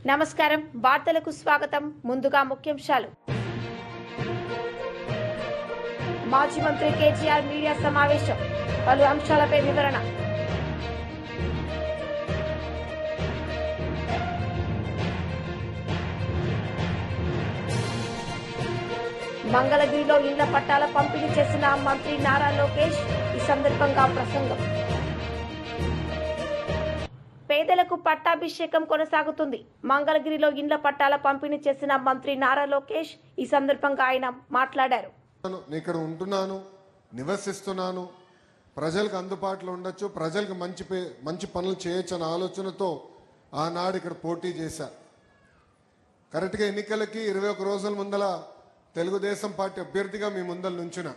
నమస్కారం వార్తలకు స్వాగతం ముందుగా ముఖ్యాంశాలు మాజీ మంత్రి కేజీఆర్ మీడియా సమావేశం పలు అంశాలపై వివరణ మంగళగిరిలో ఇళ్ల పట్టాల పంపిణీ చేసిన మంత్రి నారా లోకేష్ ఈ సందర్భంగా ప్రసంగం పేదలకు పట్టాభిషేకం కొనసాగుతుంది మంగళగిరిలో ఇండ్ల పట్టాల పంపిణీ చేసిన మంత్రి నారా లోకేష్ ఈ సందర్భంగా ఆయన మాట్లాడారు. ఇక్కడ ఉంటున్నాను, నివసిస్తున్నాను, ప్రజలకు అందుబాటులో ఉండొచ్చు, ప్రజలకు మంచి పనులు చేయొచ్చు అనే ఆలోచనతో ఆనాడు ఇక్కడ పోటీ చేశా. కరెక్ట్గా ఎన్నికలకి 21 రోజుల ముందల తెలుగుదేశం పార్టీ అభ్యర్థిగా మీ ముందల నుంచున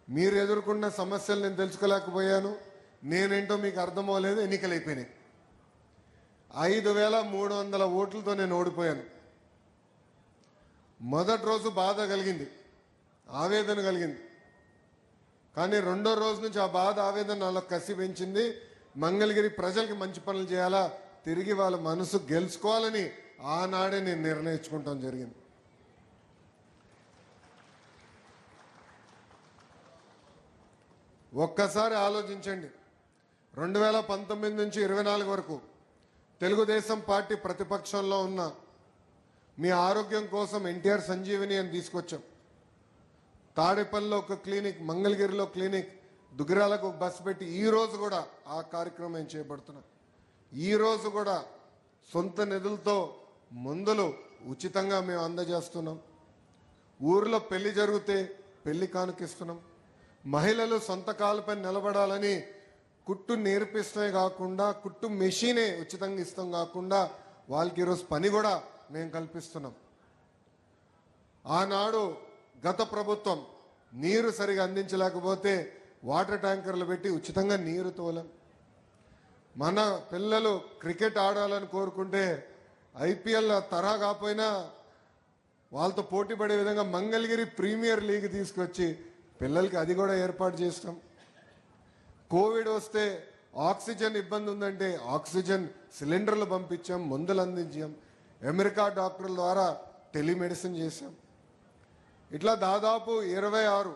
మీరు ఎదుర్కొన్న సమస్యలు నేను తెలుసుకోలేకపోయాను. నేనేంటో మీకు అర్థమవలేదు. ఎన్నికలు అయిపోయినాయి. 5300 ఓట్లతో నేను ఓడిపోయాను. మొదటి రోజు బాధ కలిగింది, ఆవేదన కలిగింది. కానీ రెండో రోజు నుంచి ఆ బాధ ఆవేదన నాలో కసి పెంచింది. మంగళగిరి ప్రజలకి మంచి పనులు చేయాలా, తిరిగి వాళ్ళ మనసు గెలుచుకోవాలని ఆనాడే నేను నిర్ణయించుకుంటాం జరిగింది. ఒక్కసారి ఆలోచించండి. 2019 నుంచి 24 వరకు తెలుగుదేశం పార్టీ ప్రతిపక్షంలో ఉన్న మీ ఆరోగ్యం కోసం ఎన్టీఆర్ సంజీవిని అని తీసుకొచ్చాం. తాడేపల్లిలో ఒక క్లినిక్, మంగళగిరిలో క్లినిక్, దుగ్గిరాలకు ఒక బస్సు పెట్టి ఈ రోజు కూడా ఆ కార్యక్రమం చేపడుతున్నాం. ఈ రోజు కూడా సొంత నిధులతో మందులు ఉచితంగా మేము అందజేస్తున్నాం. ఊర్లో పెళ్లి జరిగితే పెళ్లి కానుకిస్తున్నాం. మహిళలు సొంత కాళ్ళపై నిలబడాలని కుట్టు నేర్పిస్తమే కాకుండా కుట్టు మెషినే ఉచితంగా ఇస్తాం కాకుండా వాళ్ళకి ఈరోజు పని కూడా మేము కల్పిస్తున్నాం. ఆనాడు గత ప్రభుత్వం నీరు సరిగా అందించలేకపోతే వాటర్ ట్యాంకర్లు పెట్టి ఉచితంగా నీరు తోలాం. మన పిల్లలు క్రికెట్ ఆడాలని కోరుకుంటే ఐపీఎల్ తరహా కాకపోయినా వాళ్ళతో పోటీ పడే విధంగా మంగళగిరి ప్రీమియర్ లీగ్ తీసుకొచ్చి పిల్లలకి అది కూడా ఏర్పాటు చేస్తాం. కోవిడ్ వస్తే ఆక్సిజన్ ఇబ్బంది ఉందంటే ఆక్సిజన్ సిలిండర్లు పంపించాం, మందులు అందించాం. అమెరికా డాక్టర్ల ద్వారా టెలిమెడిసిన్ చేశాం. ఇట్లా దాదాపు 26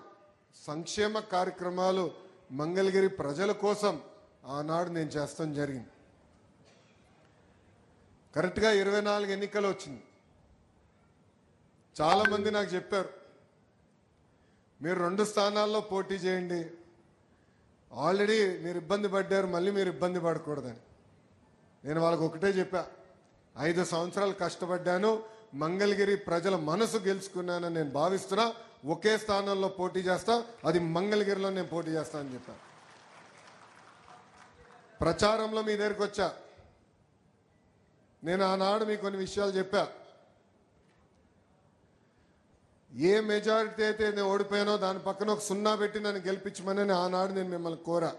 సంక్షేమ కార్యక్రమాలు మంగళగిరి ప్రజల కోసం ఆనాడు నేను చేస్తాం జరిగింది. కరెక్ట్గా 24 ఎన్నికలు వచ్చింది. చాలామంది నాకు చెప్పారు, మీరు 2 స్థానాల్లో పోటీ చేయండి, ఆల్రెడీ మీరు ఇబ్బంది పడ్డారు, మళ్ళీ మీరు ఇబ్బంది పడకూడదని. నేను వాళ్ళకు ఒకటే చెప్పా, 5 సంవత్సరాలు కష్టపడ్డాను, మంగళగిరి ప్రజల మనసు గెలుచుకున్నానని నేను భావిస్తున్నా. ఒకే స్థానంలో పోటీ చేస్తా, అది మంగళగిరిలో నేను పోటీ చేస్తా అని చెప్పా. ప్రచారంలో మీ దగ్గరికి వచ్చా. నేను ఆనాడు మీకు కొన్ని విషయాలు చెప్పా. ఏ మెజారిటీ అయితే నేను ఓడిపోయానో దాని పక్కన ఒక 0 పెట్టి నన్ను గెలిపించమని ఆనాడు నేను మిమ్మల్ని కోరా.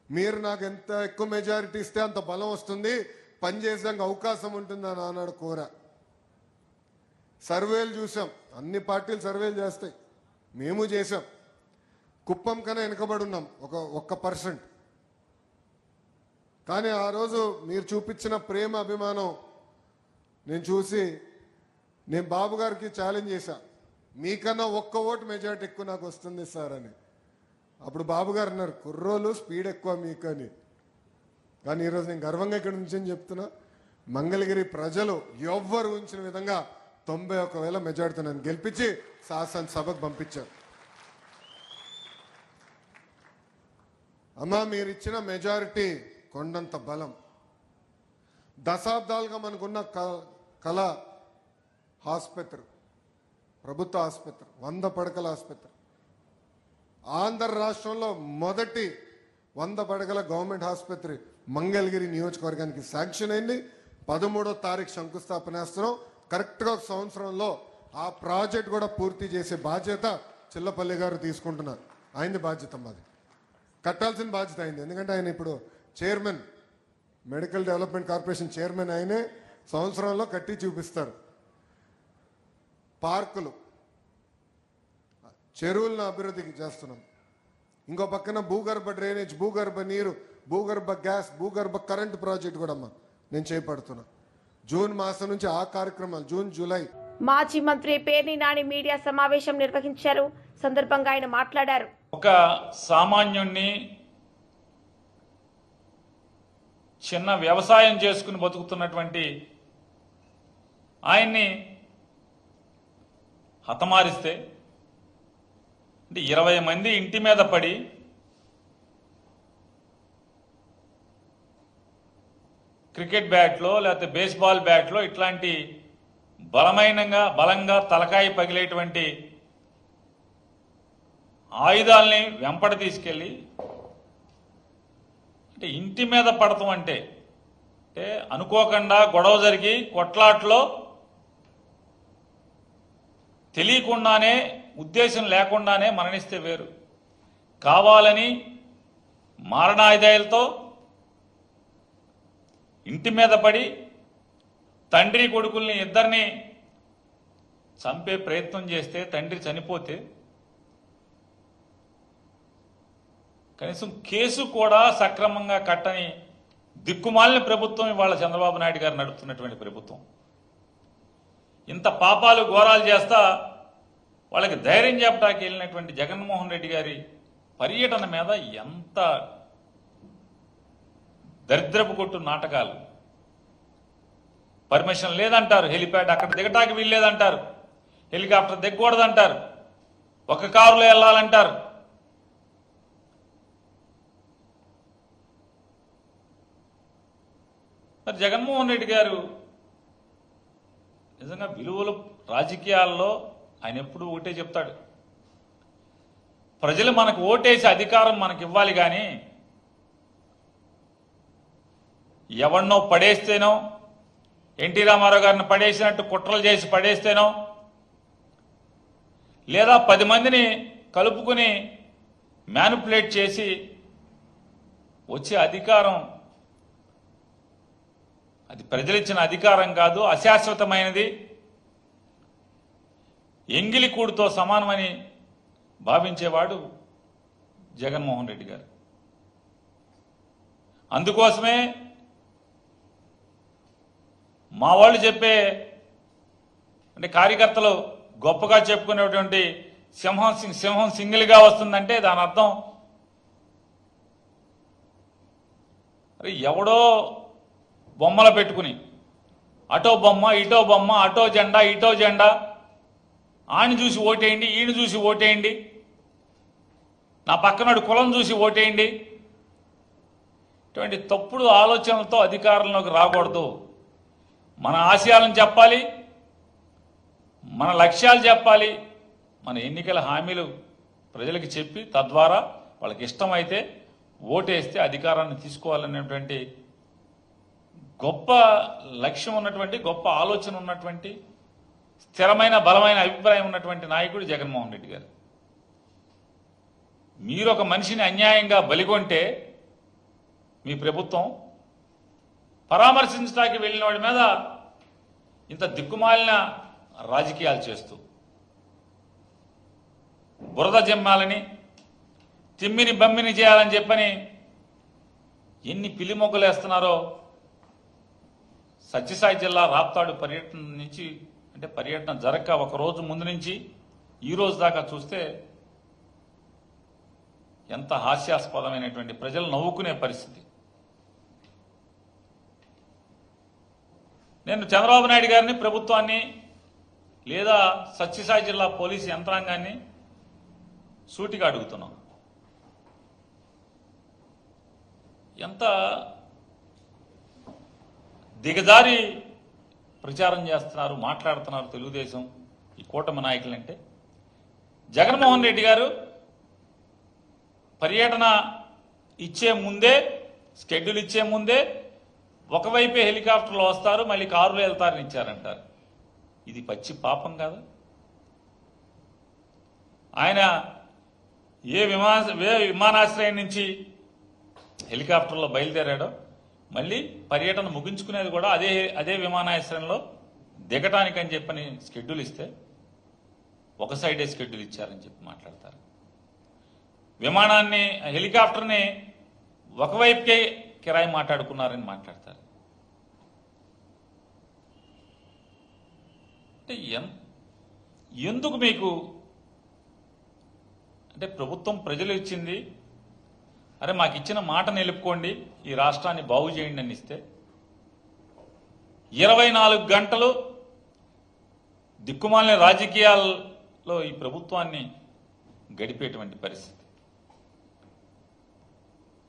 మీరు నాకు ఎంత ఎక్కువ మెజారిటీ ఇస్తే అంత బలం వస్తుంది, పనిచేసేందుకు అవకాశం ఉంటుంది అని ఆనాడు కోరా. సర్వేలు చూసాం, అన్ని పార్టీలు సర్వేలు చేస్తాయి, మేము చేసాం. కుప్పం కన్నా వెనుకబడి ఉన్నాం 1%. కానీ ఆ రోజు మీరు చూపించిన ప్రేమ అభిమానం నేను చూసి నేను బాబు గారికి ఛాలెంజ్ చేశా, మీకన్నా 1 ఓటు మెజారిటీ ఎక్కువ నాకు వస్తుంది సార్ అని. అప్పుడు బాబు గారు అన్నారు, కుర్రోలు స్పీడ్ ఎక్కువ మీకు అని. కానీ ఈరోజు నేను గర్వంగా ఇక్కడ నుంచి చెప్తున్నా, మంగళగిరి ప్రజలు ఎవ్వరు ఉంచిన విధంగా 91,000 మెజారిటీ నన్ను గెలిపించి శాసనసభకు పంపించారు. అమ్మా, మీరు ఇచ్చిన మెజారిటీ కొండంత బలం. దశాబ్దాలుగా మనకున్న కళ ఆసుపత్రి, ప్రభుత్వ ఆసుపత్రి, 100 పడకల ఆసుపత్రి, ఆంధ్ర రాష్ట్రంలో మొదటి 100 పడకల గవర్నమెంట్ ఆసుపత్రి మంగళగిరి నియోజకవర్గానికి శాంక్షన్ అయింది. 13వ తారీఖు శంకుస్థాపన చేస్తున్నాం. కరెక్ట్గా 1 సంవత్సరంలో ఆ ప్రాజెక్ట్ కూడా పూర్తి చేసే బాధ్యత చిల్లపల్లి గారు తీసుకుంటున్నారు. ఆయనది బాధ్యత, మాది కట్టాల్సిన బాధ్యత అయింది. ఎందుకంటే ఆయన ఇప్పుడు chairman, medical development corporation chairman, ఆయనే సంవత్సరంలో కట్టి చూపిస్తారు. పార్కులు, చెరువులను అభివృద్ధికి చేస్తున్నాం. ఇంకో పక్కన భూగర్భ డ్రైనేజ్, భూగర్భ నీరు, భూగర్భ గ్యాస్, భూగర్భ కరెంటు ప్రాజెక్టు కూడా అమ్మా నేను చేపడుతున్నా. జూన్ మాసం నుంచి ఆ కార్యక్రమాలు జూన్ జూలై. మాజీ మంత్రి పేర్ని నాని మీడియా సమావేశం నిర్వహించారు. సందర్భంగా ఆయన మాట్లాడారు. ఒక సామాన్యుణ్ణి చిన్న వ్యవసాయం చేసుకుని బతుకుతున్నటువంటి ఆయన్ని హతమారిస్తే అంటే 20 మంది ఇంటి మీద పడి క్రికెట్ బ్యాట్లో లేకపోతే బేస్బాల్ బ్యాట్లో ఇట్లాంటి బలంగా తలకాయ పగిలేటువంటి ఆయుధాలని వెంపడ తీసుకెళ్ళి అంటే ఇంటి మీద పడతాం అంటే అనుకోకుండా గొడవ జరిగి కొట్లాట్లో తెలియకుండానే ఉద్దేశం లేకుండానే మరణిస్తే వేరు, కావాలని మారణాయుధాలతో ఇంటి మీద పడి తండ్రి కొడుకుల్ని ఇద్దరిని చంపే ప్రయత్నం చేస్తే తండ్రి చనిపోతే కనీసం కేసు కూడా సక్రమంగా కట్టని దిక్కుమాలిన ప్రభుత్వం ఇవాళ చంద్రబాబు నాయుడు గారు నడుపుతున్నటువంటి ప్రభుత్వం. ఇంత పాపాలు ఘోరాలు చేస్తా వాళ్ళకి ధైర్యం చెప్పడానికి వెళ్ళినటువంటి జగన్మోహన్ రెడ్డి గారి పర్యటన మీద ఎంత దరిద్రపు కొట్టు నాటకాలు. పర్మిషన్ లేదంటారు, హెలిప్యాడ్ అక్కడ దిగటానికి వీల్లేదంటారు, హెలికాప్టర్ దిగకూడదంటారు, ఒక కారులో వెళ్ళాలంటారు. మరి జగన్మోహన్ రెడ్డి గారు నిజంగా విలువలు రాజకీయాల్లో ఆయన ఎప్పుడు ఒకటే చెప్తాడు, ప్రజలు మనకు ఓటేసి అధికారం మనకి ఇవ్వాలి కానీ ఎవరినో పడేస్తేనో ఎన్టీ రామారావు గారిని పడేసినట్టు కుట్రలు చేసి పడేస్తేనో లేదా 10 మందిని కలుపుకుని మ్యానిపులేట్ చేసి వచ్చే అధికారం అది ప్రజలిచ్చిన అధికారం కాదు, అశాశ్వతమైనది, ఎంగిలి కూడుతో సమానమని భావించేవాడు జగన్మోహన్ రెడ్డి గారు. అందుకోసమే మా వాళ్ళు చెప్పే అంటే కార్యకర్తలు గొప్పగా చెప్పుకునేటువంటి సింహం సింగిల్గా వస్తుందంటే దాని అర్థం ఎవడో బొమ్మలు పెట్టుకుని అటో బొమ్మ ఇటో బొమ్మ, అటో జెండా ఇటో జెండా, ఆని చూసి ఓటేయండి, ఈయన చూసి ఓటేయండి, నా పక్కనాడు కులం చూసి ఓటేయండి, ఇటువంటి తప్పుడు ఆలోచనలతో అధికారంలోకి రాకూడదు. మన ఆశయాలను చెప్పాలి, మన లక్ష్యాలు చెప్పాలి, మన ఎన్నికల హామీలు ప్రజలకు చెప్పి తద్వారా వాళ్ళకి ఇష్టమైతే ఓటేస్తే అధికారాన్ని తీసుకోవాలనేటువంటి గొప్ప లక్ష్యం ఉన్నటువంటి, గొప్ప ఆలోచన ఉన్నటువంటి, స్థిరమైన బలమైన అభిప్రాయం ఉన్నటువంటి నాయకుడు జగన్మోహన్ రెడ్డి గారు. మీరు ఒక మనిషిని అన్యాయంగా బలిగొంటే మీ ప్రభుత్వం పరామర్శించడానికి వెళ్ళిన వాడి మీద ఇంత దిక్కుమాలిన రాజకీయాలు చేస్తూ బురద జమ్మాలని తిమ్మిని బమ్మిని చేయాలని చెప్పని ఎన్ని పిల్లిమొగ్గలు వేస్తున్నారో సత్యసాయి జిల్లా రాప్తాడు పర్యటన నుంచి అంటే పర్యటన జరగక ఒక రోజు ముందు నుంచి ఈ రోజు దాకా చూస్తే ఎంత హాస్యాస్పదమైనటువంటి ప్రజలు నవ్వుకునే పరిస్థితి. నేను చంద్రబాబు నాయుడు గారిని, ప్రభుత్వాన్ని లేదా సత్యసాయి జిల్లా పోలీసు యంత్రాంగాన్ని సూటిగా అడుగుతున్నాం, ఎంత దిగజారి ప్రచారం చేస్తున్నారు, మాట్లాడుతున్నారు తెలుగుదేశం ఈ కూటమి నాయకులంటే. జగన్మోహన్ రెడ్డి గారు పర్యటన ఇచ్చే ముందే, షెడ్యూల్ ఇచ్చే ముందే ఒకవైపే హెలికాప్టర్లో వస్తారు, మళ్ళీ కారులో వెళ్తారని ఇచ్చారంటారు. ఇది పచ్చి పాపం కాదు. ఆయన ఏ విమానాశ్రయం నుంచి హెలికాప్టర్లో బయలుదేరాడో మళ్ళీ పర్యటన ముగించుకునేది కూడా అదే విమానాశ్రయంలో దిగటానికని చెప్పని షెడ్యూల్ ఇస్తే ఒక సైడే షెడ్యూల్ ఇచ్చారని చెప్పి మాట్లాడతారు. హెలికాప్టర్ని ఒకవైపుకే కిరాయి మాట్లాడుకున్నారని మాట్లాడతారు. అంటే ఎందుకు మీకు అంటే ప్రభుత్వం ప్రజలు ఇచ్చింది, అరే మాకు ఇచ్చిన మాట నిలుపుకోండి, ఈ రాష్ట్రాన్ని బాగు చేయండి అని ఇస్తే 24 గంటలు దిక్కుమాలిన రాజకీయాల్లో ఈ ప్రభుత్వాన్ని గడిపేటువంటి పరిస్థితి.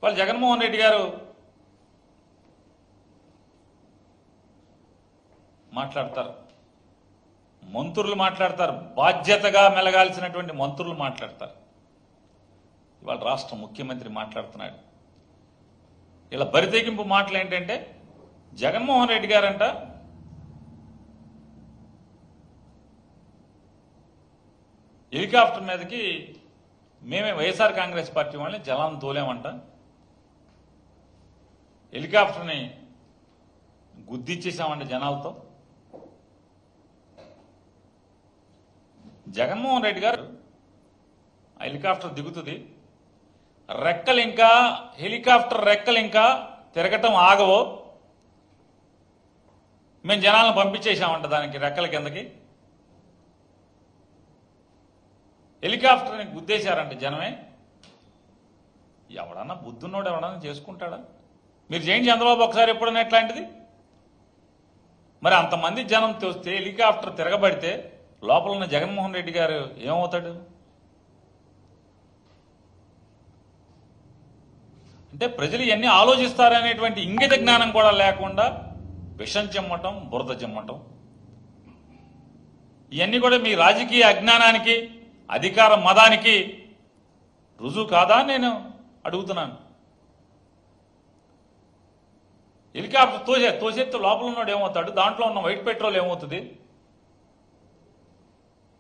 వాళ్ళు జగన్మోహన్ రెడ్డి గారు మాట్లాడతారు, మంత్రులు మాట్లాడతారు, బాధ్యతగా మెలగాల్సినటువంటి మంత్రులు మాట్లాడతారు. ఇవాళ రాష్ట్ర ముఖ్యమంత్రి మాట్లాడుతున్నాడు. ఇలా బరితెగింపు మాటలు ఏంటంటే జగన్మోహన్ రెడ్డి గారంట హెలికాప్టర్ మీదకి మేమే వైఎస్ఆర్ కాంగ్రెస్ పార్టీ వాళ్ళని జలాన్ని తోలేమంట, హెలికాప్టర్ని గుద్దిచ్చేసామంట జనాలతో. జగన్మోహన్ రెడ్డి గారు ఆ హెలికాప్టర్ దిగుతుంది, హెలికాప్టర్ రెక్కలు ఇంకా తిరగటం ఆగవో, మేము జనాలను పంపించేసామంట దానికి రెక్కల కిందకి. హెలికాప్టర్ని గుద్దేశారంట జనమే. ఎవడన్నా బుద్ధున్నోడు ఎవడన్నా చేసుకుంటాడా? మీరు చేయండి చంద్రబాబు ఒకసారి ఎప్పుడన్నా ఎట్లాంటిది. మరి అంతమంది జనం తోస్తే హెలికాప్టర్ తిరగబడితే లోపల ఉన్న జగన్మోహన్ రెడ్డి గారు ఏమవుతాడు? అంటే ప్రజలు ఇవన్నీ ఆలోచిస్తారనేటువంటి ఇంగిత జ్ఞానం కూడా లేకుండా విషం చెమ్మటం, బురద చెమ్మటం, ఇవన్నీ కూడా మీ రాజకీయ అజ్ఞానానికి, అధికార మదానికి రుజువు కాదా నేను అడుగుతున్నాను. హెలికాప్టర్ తోసేస్తే లోపల ఉన్నాడు ఏమవుతాడు? దాంట్లో ఉన్న వైట్ పెట్రోల్ ఏమవుతుంది?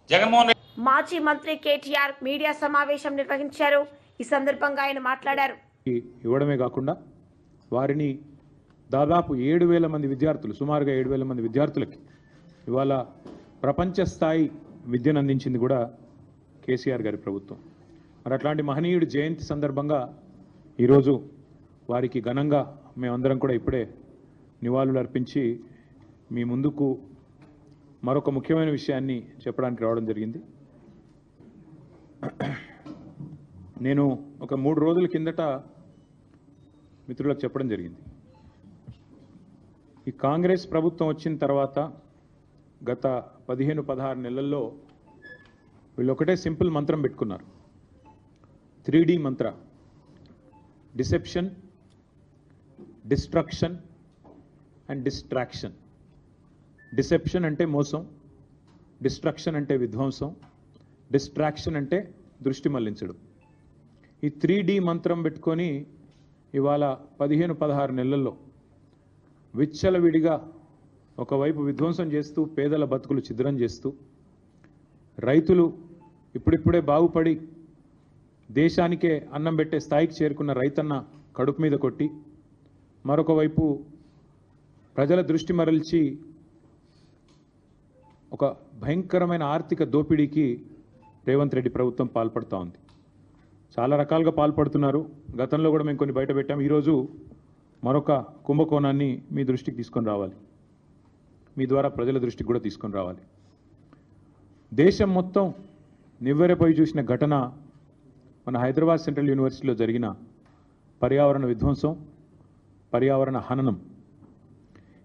జగన్మోహన్ రెడ్డి మాజీ మంత్రి కేటీఆర్ మీడియా సమావేశం నిర్వహించారు. ఈ సందర్భంగా ఆయన మాట్లాడారు. ఇవ్వడమే కాకుండా వారిని దాదాపు 7,000 మంది విద్యార్థులు, సుమారుగా 7,000 మంది విద్యార్థులకి ఇవాళ ప్రపంచ స్థాయి విద్యను అందించింది కూడా కేసీఆర్ గారి ప్రభుత్వం. మరి అట్లాంటి మహనీయుడి జయంతి సందర్భంగా ఈరోజు వారికి ఘనంగా మేమందరం కూడా ఇప్పుడే నివాళులు అర్పించి మీ ముందుకు మరొక ముఖ్యమైన విషయాన్ని చెప్పడానికి రావడం జరిగింది. నేను ఒక 3 రోజుల కిందట మిత్రులకు చెప్పడం జరిగింది. ఈ కాంగ్రెస్ ప్రభుత్వం వచ్చిన తర్వాత గత 15-16 నెలల్లో వీళ్ళు ఒకటే సింపుల్ మంత్రం పెట్టుకున్నారు. 3D Mantra: deception, destruction and distraction. Deception అంటే మోసం, డిస్ట్రక్షన్ అంటే విధ్వంసం, డిస్ట్రాక్షన్ అంటే దృష్టి మళ్లించడం. ఈ 3D మంత్రం పెట్టుకొని ఇవాళ 15-16 నెలల్లో విచ్చలవిడిగా ఒకవైపు విధ్వంసం చేస్తూ, పేదల బతుకులు ఛిద్రం చేస్తూ, రైతులు ఇప్పుడిప్పుడే బాగుపడి దేశానికే అన్నం పెట్టే స్థాయికి చేరుకున్న రైతన్న కడుపు మీద కొట్టి, మరొక వైపు ప్రజల దృష్టి మరల్చి ఒక భయంకరమైన ఆర్థిక దోపిడీకి రేవంత్ రెడ్డి ప్రభుత్వం పాల్పడుతూ ఉంది. చాలా రకాలుగా పాల్పడుతున్నారు. గతంలో కూడా మేము కొన్ని బయట పెట్టాం. ఈరోజు మరొక కుంభకోణాన్ని మీ దృష్టికి తీసుకొని రావాలి, మీ ద్వారా ప్రజల దృష్టికి కూడా తీసుకొని రావాలి. దేశం మొత్తం నివ్వెరపోయి చూసిన ఘటన మన హైదరాబాద్ సెంట్రల్ యూనివర్సిటీలో జరిగిన పర్యావరణ విధ్వంసం, పర్యావరణ హననం.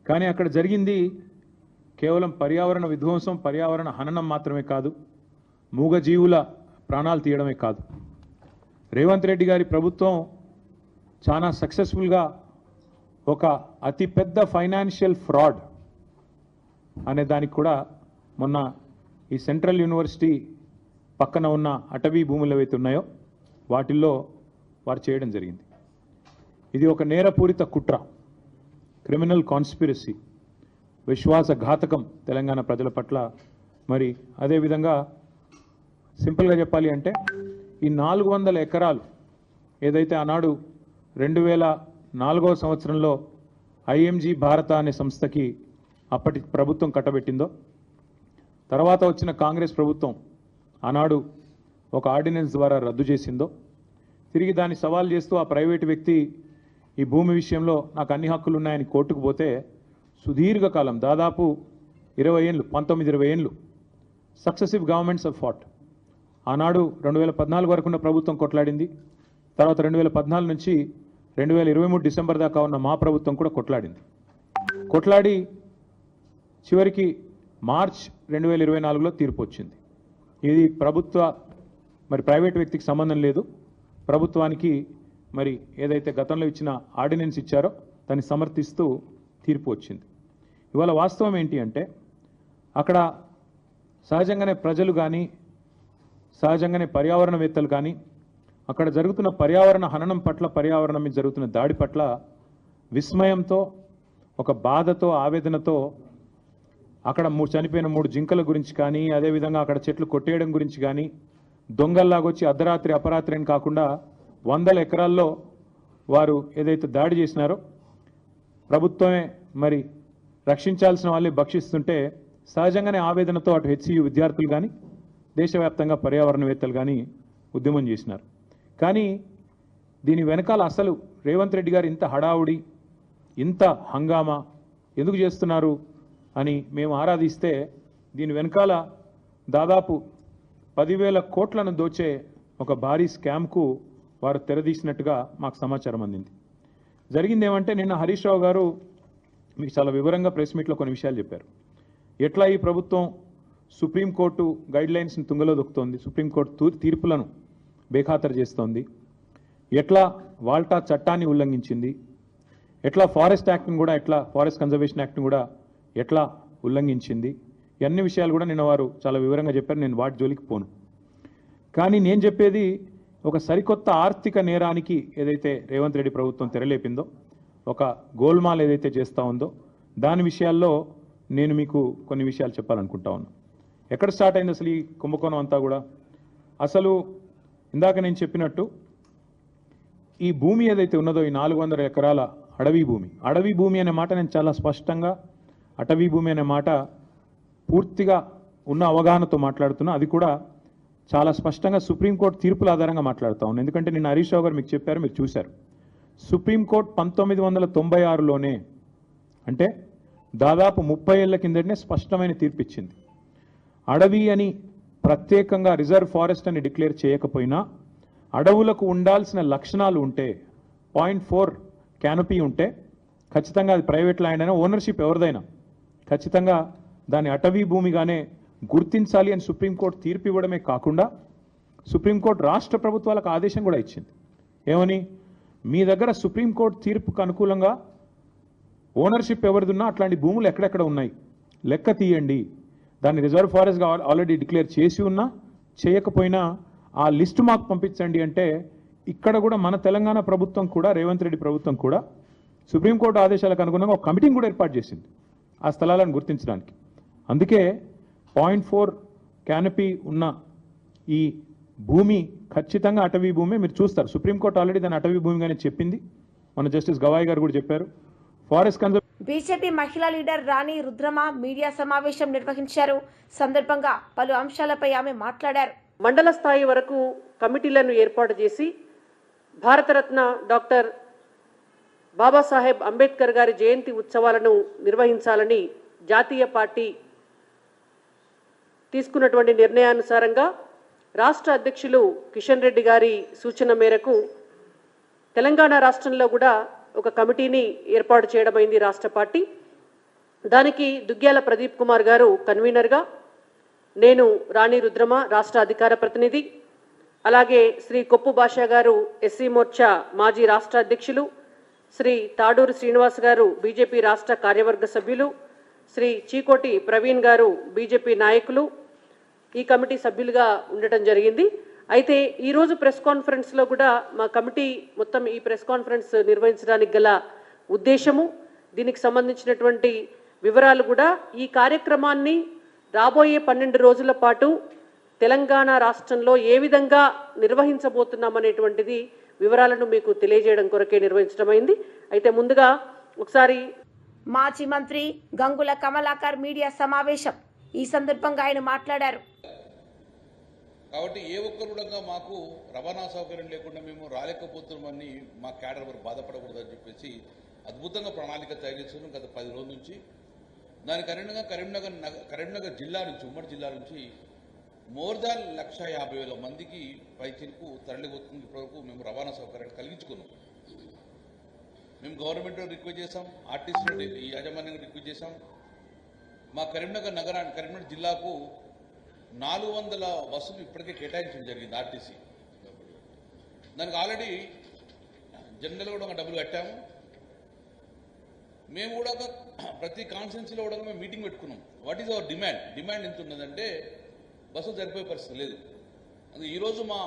కానీ అక్కడ జరిగింది కేవలం పర్యావరణ విధ్వంసం, పర్యావరణ హననం మాత్రమే కాదు, మూగజీవుల ప్రాణాలు తీయడమే కాదు. రేవంత్ రెడ్డి గారి ప్రభుత్వం చాలా సక్సెస్ఫుల్గా ఒక అతిపెద్ద ఫైనాన్షియల్ ఫ్రాడ్ అనే దానికి కూడా మొన్న ఈ సెంట్రల్ యూనివర్సిటీ పక్కన ఉన్న అటవీ భూములు ఏవైతే ఉన్నాయో వాటిల్లో వారు చేయడం జరిగింది. ఇది ఒక నేరపూరిత కుట్ర, క్రిమినల్ కాన్స్పిరసీ, విశ్వాసఘాతకం తెలంగాణ ప్రజల పట్ల. మరి అదేవిధంగా సింపుల్గా చెప్పాలి అంటే ఈ 400 ఎకరాలు ఏదైతే ఆనాడు 2004వ సంవత్సరంలో IMG భారత అనే సంస్థకి అప్పటి ప్రభుత్వం కట్టబెట్టిందో, తర్వాత వచ్చిన కాంగ్రెస్ ప్రభుత్వం ఆనాడు ఒక ఆర్డినెన్స్ ద్వారా రద్దు చేసిందో, తిరిగి దాన్ని సవాల్ చేస్తూ ఆ ప్రైవేటు వ్యక్తి ఈ భూమి విషయంలో నాకు అన్ని హక్కులు ఉన్నాయని కోర్టుకు పోతే సుదీర్ఘకాలం దాదాపు 20 ఏళ్ళు 19-20 ఏళ్ళు సక్సెసివ్ గవర్నమెంట్స్ ఆఫ్ ఫాట్. ఆనాడు 2014 వరకు ఉన్న ప్రభుత్వం కొట్లాడింది. తర్వాత 2014 నుంచి 2023 డిసెంబర్ దాకా ఉన్న మా ప్రభుత్వం కూడా కొట్లాడి చివరికి మార్చ్ 2024లో తీర్పు వచ్చింది. ఇది ప్రభుత్వ మరి ప్రైవేట్ వ్యక్తికి సంబంధం లేదు. ప్రభుత్వానికి మరి ఏదైతే గతంలో ఇచ్చిన ఆర్డినెన్స్ ఇచ్చారో దాన్ని సమర్థిస్తూ తీర్పు వచ్చింది. ఇవాళ వాస్తవం ఏంటి అంటే అక్కడ సహజంగానే ప్రజలు కానీ సహజంగానే పర్యావరణవేత్తలు కానీ అక్కడ జరుగుతున్న పర్యావరణ హననం పట్ల, పర్యావరణం మీద జరుగుతున్న దాడి పట్ల విస్మయంతో, ఒక బాధతో, ఆవేదనతో అక్కడ చనిపోయిన 3 జింకల గురించి కానీ, అదేవిధంగా అక్కడ చెట్లు కొట్టేయడం గురించి కానీ, దొంగల్లాగొచ్చి అర్ధరాత్రి అపరాత్రి అని కాకుండా 100 ఎకరాల్లో వారు ఏదైతే దాడి చేసినారో ప్రభుత్వమే మరి రక్షించాల్సిన వాళ్ళే భక్షిస్తుంటే సహజంగానే ఆవేదనతో అటు హెచ్సియు విద్యార్థులు కానీ దేశవ్యాప్తంగా పర్యావరణవేత్తలు కానీ ఉద్యమం చేసినారు. కానీ దీని వెనకాల అసలు రేవంత్ రెడ్డి గారు ఇంత హడావుడి, ఇంత హంగామా ఎందుకు చేస్తున్నారు అని మేము ఆరాధిస్తే దీని వెనకాల దాదాపు 10,000 కోట్లను దోచే ఒక భారీ స్కామ్కు వారు తెరదీసినట్టుగా మాకు సమాచారం అందింది. జరిగింది ఏమంటే నిన్న హరీష్ రావు గారు మీకు చాలా వివరంగా ప్రెస్ మీట్లో కొన్ని విషయాలు చెప్పారు. ఎట్లా ఈ ప్రభుత్వం సుప్రీంకోర్టు గైడ్లైన్స్ని తుంగలో దొక్కుతోంది, సుప్రీంకోర్టు తీర్పులను బేఖాతరు చేస్తోంది, ఎట్లా వాల్టా చట్టాన్ని ఉల్లంఘించింది, ఎట్లా ఫారెస్ట్ యాక్ట్ని కూడా, ఎట్లా ఫారెస్ట్ కన్జర్వేషన్ యాక్ట్ని కూడా ఎట్లా ఉల్లంఘించింది, ఇవన్నీ విషయాలు కూడా నిన్న వారు చాలా వివరంగా చెప్పారు. నేను వాటి జోలికి పోను. కానీ నేను చెప్పేది ఒక సరికొత్త ఆర్థిక నేరానికి ఏదైతే రేవంత్ రెడ్డి ప్రభుత్వం తెరలేపిందో, ఒక గోల్మాల్ ఏదైతే చేస్తూ ఉందో దాని విషయాల్లో నేను మీకు కొన్ని విషయాలు చెప్పాలనుకుంటా ఉన్నాను. ఎక్కడ స్టార్ట్ అయింది అసలు ఈ కుంభకోణం అంతా కూడా? అసలు ఇందాక నేను చెప్పినట్టు ఈ భూమి ఏదైతే ఉన్నదో, ఈ 400 ఎకరాల అడవి భూమి అనే మాట నేను చాలా స్పష్టంగా, అటవీ భూమి అనే మాట పూర్తిగా ఉన్న అవగాహనతో మాట్లాడుతున్నా. అది కూడా చాలా స్పష్టంగా సుప్రీంకోర్టు తీర్పుల ఆధారంగా మాట్లాడుతూ ఉన్నాను. ఎందుకంటే నిన్న హరీష్ రావు గారు మీకు చెప్పారు, మీరు చూశారు. సుప్రీంకోర్టు 1996లోనే, అంటే దాదాపు 30 ఏళ్ల కిందటనే స్పష్టమైన తీర్పు ఇచ్చింది. అడవి అని ప్రత్యేకంగా రిజర్వ్ ఫారెస్ట్ అని డిక్లేర్ చేయకపోయినా అడవులకు ఉండాల్సిన లక్షణాలు ఉంటే, 0.4 క్యానపీ ఉంటే ఖచ్చితంగా అది ప్రైవేట్ ల్యాండ్ అయినా, ఓనర్షిప్ ఎవరిదైనా ఖచ్చితంగా దాన్ని అటవీ భూమిగానే గుర్తించాలి అని సుప్రీంకోర్టు తీర్పు ఇవ్వడమే కాకుండా సుప్రీంకోర్టు రాష్ట్ర ప్రభుత్వాలకు ఆదేశం కూడా ఇచ్చింది. ఏమని? మీ దగ్గర సుప్రీంకోర్టు తీర్పుకు అనుకూలంగా ఓనర్షిప్ ఎవరిదున్నా అట్లాంటి భూములు ఎక్కడెక్కడ ఉన్నాయి లెక్క తీయండి, దాన్ని రిజర్వ్ ఫారెస్ట్గా ఆల్రెడీ డిక్లేర్ చేసి ఉన్నా చేయకపోయినా ఆ లిస్టు మాకు పంపించండి అంటే ఇక్కడ కూడా మన తెలంగాణ ప్రభుత్వం కూడా, రేవంత్ రెడ్డి ప్రభుత్వం కూడా సుప్రీంకోర్టు ఆదేశాలకు అనుగుణంగా ఒక కమిటీని కూడా ఏర్పాటు చేసింది ఆ స్థలాలను గుర్తించడానికి. అందుకే 0.4 క్యానపీ ఉన్న ఈ భూమి ఖచ్చితంగా అటవీ భూమి. మీరు చూస్తారు సుప్రీంకోర్టు ఆల్రెడీ దాన్ని అటవీ భూమిగానే చెప్పింది. మన జస్టిస్ గవాయ్ గారు కూడా చెప్పారు. ఫారెస్ట్ బీజేపీ మహిళా లీడర్ రాణి రుద్రమ మీడియా సమావేశం నిర్వహించారు. సందర్భంగా పలు అంశాలపై ఆమె మాట్లాడారు. మండల స్థాయి వరకు కమిటీలను ఏర్పాటు చేసి భారతరత్న డాక్టర్ బాబాసాహెబ్ అంబేద్కర్ గారి జయంతి ఉత్సవాలను నిర్వహించాలని జాతీయ పార్టీ తీసుకున్నటువంటి నిర్ణయానుసారంగా రాష్ట్ర అధ్యక్షులు కిషన్ రెడ్డి గారి సూచన మేరకు తెలంగాణ రాష్ట్రంలో కూడా ఒక కమిటీని ఏర్పాటు చేయడమైంది రాష్ట్ర పార్టీ. దానికి దుగ్గ్యాల ప్రదీప్ కుమార్ గారు కన్వీనర్గా, నేను రాణి రుద్రమ రాష్ట్ర అధికార ప్రతినిధి, అలాగే శ్రీ కొప్పు భాషా గారు ఎస్సీ మోర్చా మాజీ రాష్ట్ర అధ్యక్షులు, శ్రీ తాడూరు శ్రీనివాస్ గారు బీజేపీ రాష్ట్ర కార్యవర్గ సభ్యులు, శ్రీ చీకోటి ప్రవీణ్ గారు బీజేపీ నాయకులు ఈ కమిటీ సభ్యులుగా ఉండటం జరిగింది. అయితే ఈరోజు ప్రెస్ కాన్ఫరెన్స్లో కూడా మా కమిటీ మొత్తం ఈ ప్రెస్ కాన్ఫరెన్స్ నిర్వహించడానికి గల ఉద్దేశము, దీనికి సంబంధించినటువంటి వివరాలు కూడా, ఈ కార్యక్రమాన్ని రాబోయే 12 రోజుల పాటు తెలంగాణ రాష్ట్రంలో ఏ విధంగా నిర్వహించబోతున్నామనేటువంటిది వివరాలను మీకు తెలియజేయడం కొరకే నిర్వహించడమైంది. అయితే ముందుగా ఒకసారి మాజీ మంత్రి గంగుల కమలాకర్ మీడియా సమావేశం. ఈ సందర్భంగా ఆయన మాట్లాడారు. కాబట్టి ఏ ఒక్కరు కూడా మాకు రవాణా సౌకర్యం లేకుండా మేము రాలేకపోతున్నామని మా క్యాడర్ వరకు బాధపడకూడదని చెప్పేసి అద్భుతంగా ప్రణాళిక తయారు చేస్తున్నాం గత 10 రోజుల నుంచి. దాని కరీంనగర్ జిల్లా నుంచి, ఉమ్మడి జిల్లా నుంచి మోర్ దాన్ 1,50,000 మందికి పైచిలకు తరలిపోతుంది. ఇప్పటివరకు మేము రవాణా సౌకర్యాన్ని కలిగించుకున్నాం. మేము గవర్నమెంట్ రిక్వెస్ట్ చేసాం, ఆర్టీసీ యాజమాన్యం రిక్వెస్ట్ చేసాం. మా కరీంనగర్ జిల్లాకు 400 బస్సులు ఇప్పటికే కేటాయించడం జరిగింది ఆర్టీసీ. దానికి ఆల్రెడీ జనరల్ కూడా డబ్బులు కట్టాము. మేము కూడా ప్రతి కాన్స్టిట్యున్సీలో కూడా మేము మీటింగ్ పెట్టుకున్నాం. వాట్ ఈజ్ అవర్ డిమాండ్ ఎంత ఉన్నదంటే బస్సులు సరిపోయే పరిస్థితి లేదు. అందుకే ఈరోజు మా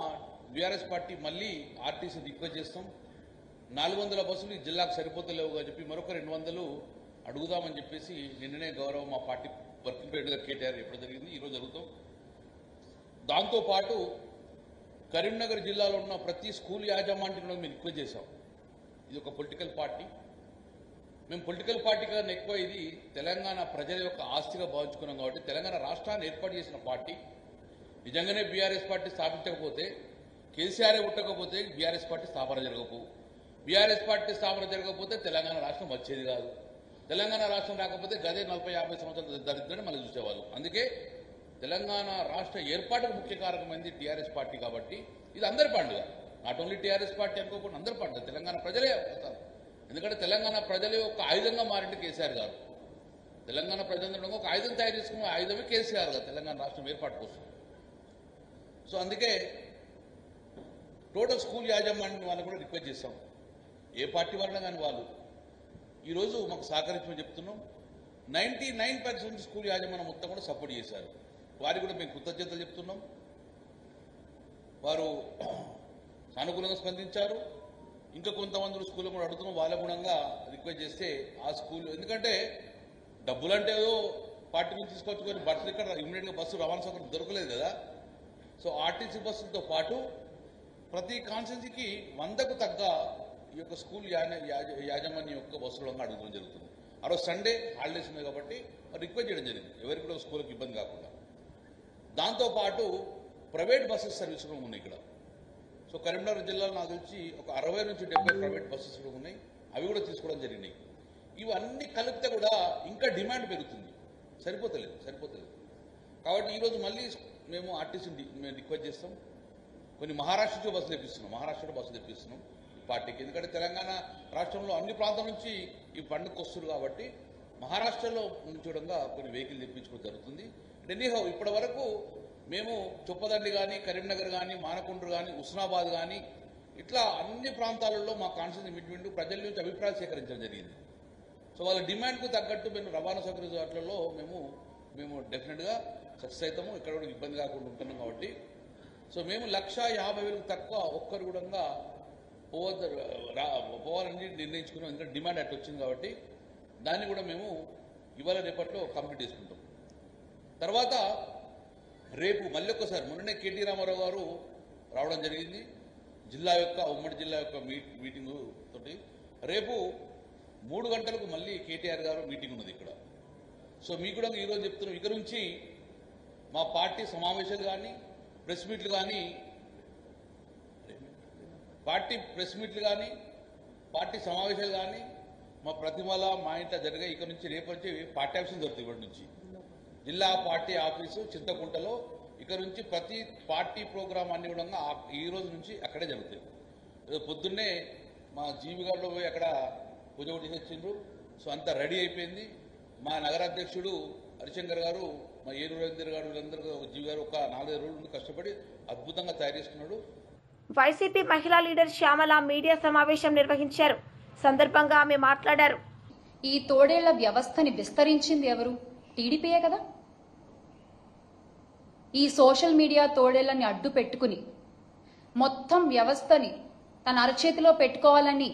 బీఆర్ఎస్ పార్టీ మళ్ళీ ఆర్టీసీ రిక్వెస్ట్ చేస్తాం. 400 బస్సులు ఈ జిల్లాకు సరిపోతలేవు అని చెప్పి మరొక 200 అడుగుదామని చెప్పేసి నిన్ననే గౌరవం మా పార్టీ వర్కింగ్ ప్రెసిడెంట్ కేటీఆర్ ఎప్పుడు జరిగింది, ఈరోజు జరుగుతాం. దాంతోపాటు కరీంనగర్ జిల్లాలో ఉన్న ప్రతి స్కూల్ యాజమాన్యం మేము రిక్వెస్ట్ చేశాం. ఇది ఒక పొలిటికల్ పార్టీ. మేము పొలిటికల్ పార్టీ కన్నా ఎక్కువ ఇది తెలంగాణ ప్రజల యొక్క ఆస్తిగా భావించుకున్నాం. కాబట్టి తెలంగాణ రాష్ట్రాన్ని ఏర్పాటు చేసిన పార్టీ నిజంగానే బీఆర్ఎస్ పార్టీ స్థాపించకపోతే, కేసీఆర్ ఉట్టకపోతే బీఆర్ఎస్ పార్టీ స్థాపన జరగకపోవు. బీఆర్ఎస్ పార్టీ స్థాపన జరగకపోతే తెలంగాణ రాష్ట్రం వచ్చేది కాదు. తెలంగాణ రాష్ట్రం రాకపోతే గదే 40-50 సంవత్సరాల దరిద్రాన్ని మళ్ళీ చూసేవాళ్ళు. అందుకే తెలంగాణ రాష్ట్ర ఏర్పాటుకు ముఖ్య కారకమైంది టీఆర్ఎస్ పార్టీ. కాబట్టి ఇది అందరి పండుగ, నాట్ ఓన్లీ టీఆర్ఎస్ పార్టీ అనుకోకుండా అందరి పండుగ, తెలంగాణ ప్రజలే అవుతారు. ఎందుకంటే తెలంగాణ ప్రజలే ఒక ఆయుధంగా మారింది కేసీఆర్ గారు. తెలంగాణ ప్రజలందరూ ఒక ఆయుధం తయారు చేసుకున్న ఆయుధమే కేసీఆర్ గారు తెలంగాణ రాష్ట్రం ఏర్పాటు కోసం. సో అందుకే టోటల్ స్కూల్ యాజమాన్యం వాళ్ళని కూడా రిక్వెస్ట్ చేస్తాం. ఏ పార్టీ వాళ్ళని కానీ వాళ్ళు ఈరోజు మాకు సహకరించమని చెప్తున్నాం. 99% స్కూల్ యాజమాన్యం మొత్తం కూడా సపోర్ట్ చేశారు. వారికి కూడా మేము కృతజ్ఞతలు చెప్తున్నాం. వారు సానుకూలంగా స్పందించారు. ఇంకా కొంతమంది స్కూల్లో కూడా అడుగుతున్నాం. వాళ్ళ గుణంగా రిక్వెస్ట్ చేస్తే ఆ స్కూల్, ఎందుకంటే డబ్బులంటే ఏదో పార్టీ నుంచి తీసుకొచ్చుకొని బస్సులు ఇక్కడ ఇమ్మీడియట్గా బస్సు రవాణా సౌకర్యం దొరకలేదు కదా. సో ఆర్టీసీ బస్సులతో పాటు ప్రతి కాన్స్టిట్యున్సీకి 100కు తగ్గ ఈ యొక్క స్కూల్ యాజమాన్యం యొక్క బస్సులను అడగడం జరుగుతుంది. ఆ రోజు సండే హాలిడేస్ ఉన్నాయి కాబట్టి రిక్వెస్ట్ చేయడం జరిగింది, ఎవరికి కూడా స్కూల్కి ఇబ్బంది కాకుండా. దాంతోపాటు ప్రైవేట్ బస్సెస్ సర్వీస్ కూడా ఉన్నాయి ఇక్కడ. సో కరీంనగర్ జిల్లాలో నాకు తెలిసి ఒక 60 నుంచి 70 ప్రైవేట్ బస్సెస్ కూడా ఉన్నాయి. అవి కూడా తీసుకోవడం జరిగినాయి. ఇవన్నీ కలిపితే కూడా ఇంకా డిమాండ్ పెరుగుతుంది, సరిపోతలేదు. కాబట్టి ఈరోజు మళ్ళీ మేము ఆర్టీసీని మేము రిక్వెస్ట్ చేస్తాం. కొన్ని మహారాష్ట్రలో బస్సులు తెప్పిస్తున్నాం ఈ పార్టీకి. ఎందుకంటే తెలంగాణ రాష్ట్రంలో అన్ని ప్రాంతాల నుంచి ఈ పండుగకు వస్తున్నారు కాబట్టి మహారాష్ట్రలో నుంచి కూడా కొన్ని వెహికల్ తెప్పించుకోవడం జరుగుతుంది. ఎనీహౌ ఇప్పటి వరకు మేము చొప్పదండి కానీ, కరీంనగర్ కానీ, మానకొండ్రు కానీ, హుస్నాబాద్ కానీ ఇట్లా అన్ని ప్రాంతాలలో మా కాన్స్టిట్యూన్సీ మీటింగ్ ప్రజల నుంచి అభిప్రాయాలు సేకరించడం జరిగింది. సో వాళ్ళ డిమాండ్కు తగ్గట్టు మేము రవాణా సౌకర్య వాటిలలో మేము డెఫినెట్గా సక్సెస్ అవుతాము. ఇక్కడ కూడా ఇబ్బంది కాకుండా ఉంటున్నాం కాబట్టి. సో మేము 1,50,000 తక్కువ ఒక్కరు కూడా పోవాలని నిర్ణయించుకున్నాం. ఎందుకంటే డిమాండ్ అట్లా వచ్చింది కాబట్టి దాన్ని కూడా మేము ఇవాళ రేపట్లో కంప్లీట్ చేసుకుంటాం. తర్వాత రేపు మళ్ళీ ఒక్కసారి, మొన్ననే కేటీ రామారావు గారు రావడం జరిగింది ఉమ్మడి జిల్లా యొక్క మీటింగు తోటి. రేపు 3 గంటలకు మళ్ళీ కేటీఆర్ గారు మీటింగ్ ఉన్నది ఇక్కడ. సో మీకు కూడా ఈరోజు చెప్తున్నాం, ఇక నుంచి మా పార్టీ సమావేశాలు కానీ, ప్రెస్ మీట్లు కానీ, పార్టీ సమావేశాలు కానీ మా ప్రతిమల మా ఇంట్లో జరిగే ఇక నుంచి రేపు నుంచి పార్టీ ఆఫీసులు దొరుకుతాయి. ఇప్పటి నుంచి జిల్లా పార్టీ ఆఫీసు చింతకుంటలో ఇక నుంచి ప్రతి పార్టీ ప్రోగ్రాం అన్ని కూడా ఈ రోజు నుంచి అక్కడే జరుగుతాయి. పొద్దున్నే మా జీవి గారిలో పోయి అక్కడ పూజ ఒకటి చేసిండ్రు. సో అంతా రెడీ అయిపోయింది. మా నగరాధ్యక్షుడు హరిశంకర్ గారు, మా ఏరు రవీందర్ గారు, వీళ్ళందరూ జీవి గారు ఒక 4-5 రోజుల నుండి కష్టపడి అద్భుతంగా తయారు చేసుకున్నాడు. వైసీపీ మహిళా లీడర్ శ్యామల మీడియా సమావేశం నిర్వహించారు. సందర్భంగా ఆమె మాట్లాడారు. ఈ తోడేళ్ల వ్యవస్థని విస్తరించింది ఎవరు? టీడీపీయే కదా. ఈ సోషల్ మీడియా తోడేళ్లని అడ్డు పెట్టుకుని మొత్తం వ్యవస్థని తన అరచేతిలో పెట్టుకోవాలని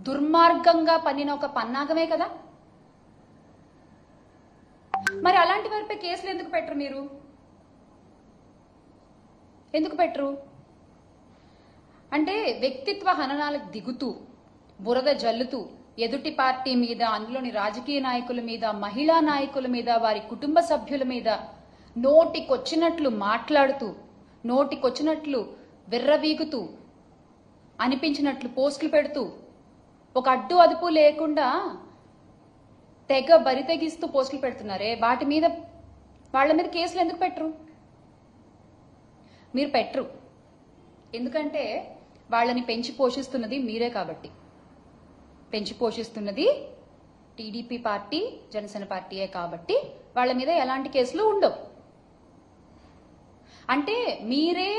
దుర్మార్గంగా పన్నిన ఒక పన్నాగమే కదా. మరి అలాంటి వారిపై కేసులు ఎందుకు పెట్టరు? మీరు ఎందుకు పెట్టరు? అంటే వ్యక్తిత్వ హననాలకు దిగుతూ, బురద జల్లుతూ, ఎదుటి పార్టీ మీద, అందులోని రాజకీయ నాయకుల మీద, మహిళా నాయకుల మీద, వారి కుటుంబ సభ్యుల మీద నోటికొచ్చినట్లు మాట్లాడుతూ, నోటికొచ్చినట్లు విర్రవీగుతూ, అనిపించినట్లు పోస్టులు పెడుతూ, ఒక అడ్డు అదుపు లేకుండా తెగ బరి తెగిస్తూ పోస్టులు పెడుతున్నారే, వాళ్ళ మీద కేసులు ఎందుకు పెట్టరు? మీరు పెట్టరు, ఎందుకంటే వాళ్ళని పెంచి పోషిస్తున్నది మీరే కాబట్టి. పెంచి పోషిస్తున్నది టీడీపీ పార్టీ, జనసేన పార్టీయే కాబట్టి వాళ్ళ మీద ఎలాంటి కేసులు ఉండవు. అంటే మీరే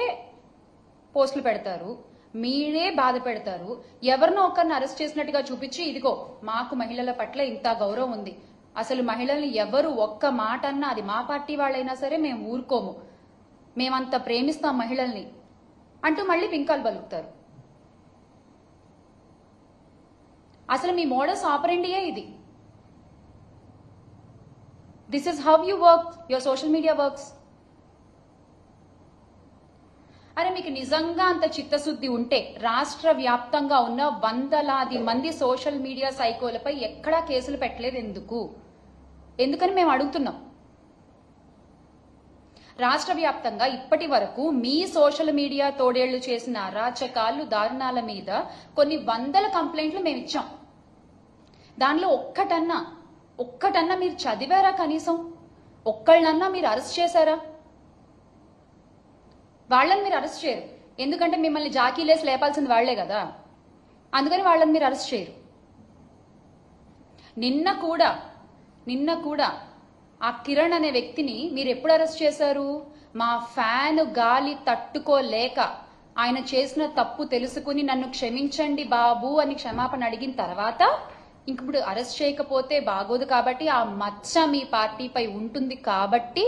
పోస్టులు పెడతారు, మీరే బాధ పెడతారు, ఎవరినో ఒకరిని అరెస్ట్ చేసినట్టుగా చూపించి ఇదిగో మాకు మహిళల పట్ల ఇంత గౌరవం ఉంది, అసలు మహిళల్ని ఎవరు ఒక్క మాట అన్నా అది మా పార్టీ వాళ్ళైనా సరే మేము ఊరుకోము, మేమంత ప్రేమిస్తాం మహిళల్ని అంటూ మళ్ళీ పింకాలు పలుకుతారు. అసలు మీ మోడస్ ఆపరెండియే ఇది. This is how you work, your social media works. అరే మీకు నిజంగా అంత చిత్తశుద్ధి ఉంటే రాష్ట్ర వ్యాప్తంగా ఉన్న వందలాది మంది సోషల్ మీడియా సైకోలపై ఎక్కడా కేసులు పెట్టలేదు ఎందుకు? ఎందుకని మేము అడుగుతున్నాం. రాష్ట్ర వ్యాప్తంగా ఇప్పటి వరకు మీ సోషల్ మీడియా తోడేళ్లు చేసిన అరాచకాలు, దారుణాల మీద కొన్ని వందల కంప్లైంట్లు మేము ఇచ్చాం. దానిలో ఒక్కటన్నా మీరు చదివారా? కనీసం ఒక్కళ్ళన్నా మీరు అరెస్ట్ చేశారా? వాళ్ళని మీరు అరెస్ట్ చేయరు, ఎందుకంటే మిమ్మల్ని జాకీలేసి లేపాల్సింది వాళ్లే కదా, అందుకని వాళ్ళని మీరు అరెస్ట్ చేయరు. నిన్న కూడా ఆ కిరణ్ అనే వ్యక్తిని మీరు ఎప్పుడు అరెస్ట్ చేశారు? మా ఫ్యాన్ గాలి తట్టుకోలేక ఆయన చేసిన తప్పు తెలుసుకుని నన్ను క్షమించండి బాబు అని క్షమాపణ అడిగిన తర్వాత ఇప్పుడు అరెస్ట్ చేయకపోతే బాగోదు కాబట్టి, ఆ మచ్చ మీ పార్టీపై ఉంటుంది కాబట్టి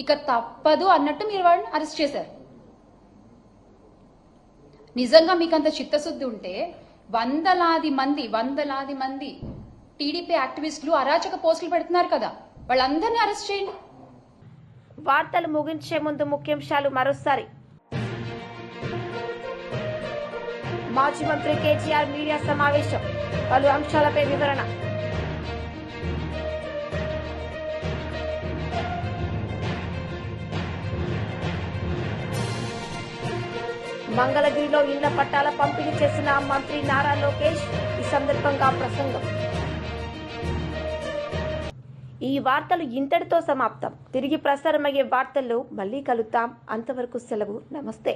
ఇక తప్పదు అన్నట్టు మీరు వాళ్ళని అరెస్ట్ చేశారు. నిజంగా మీకు అంత చిత్తశుద్ధి ఉంటే వందలాది మంది టీడీపీ యాక్టివిస్టులు అరాచక పోస్టులు పెడుతున్నారు కదా, వాళ్ళందరినీ అరెస్ట్ చేయండి. వార్తలు ముగించే ముందు ముఖ్యాంశాలు మరోసారి. మాజీ మంత్రి కేటీఆర్ మీడియా సమావేశం, పలు అంశాలపై వివరణ. మంగళగిరిలో ఇళ్ల పట్టాల పంపిణీ చేసిన మంత్రి నారా లోకేష్, ఈ సందర్భంగా ప్రసంగం. ఈ వార్తలు ఇంతటితో సమాప్తం. తిరిగి ప్రసారమయ్యే వార్తల్లో మళ్ళీ కలుద్దాం. అంతవరకు సెలవు. నమస్తే.